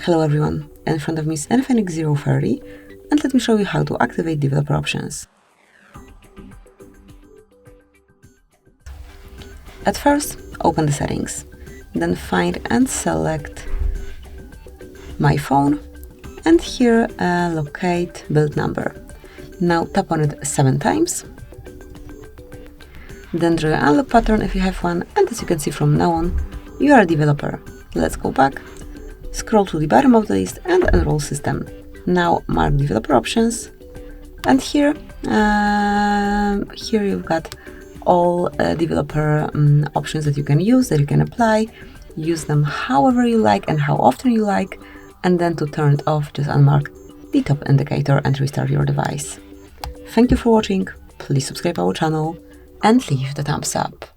Hello everyone, in front of me is INFINIX Zero 30, and let me show you how to activate developer options. At first, open the settings, then find and select My Phone, and here locate build number. Now tap on it 7 times, then draw an unlock pattern if you have one, and as you can see from now on, you are a developer. Let's go back, scroll to the bottom of the list and enroll system. Now mark developer options, and here you've got all developer options that you can use, that you can apply. Use them however you like and how often you like, and then to turn it off, just unmark the top indicator and restart your device. Thank you for watching, please subscribe our channel and leave the thumbs up.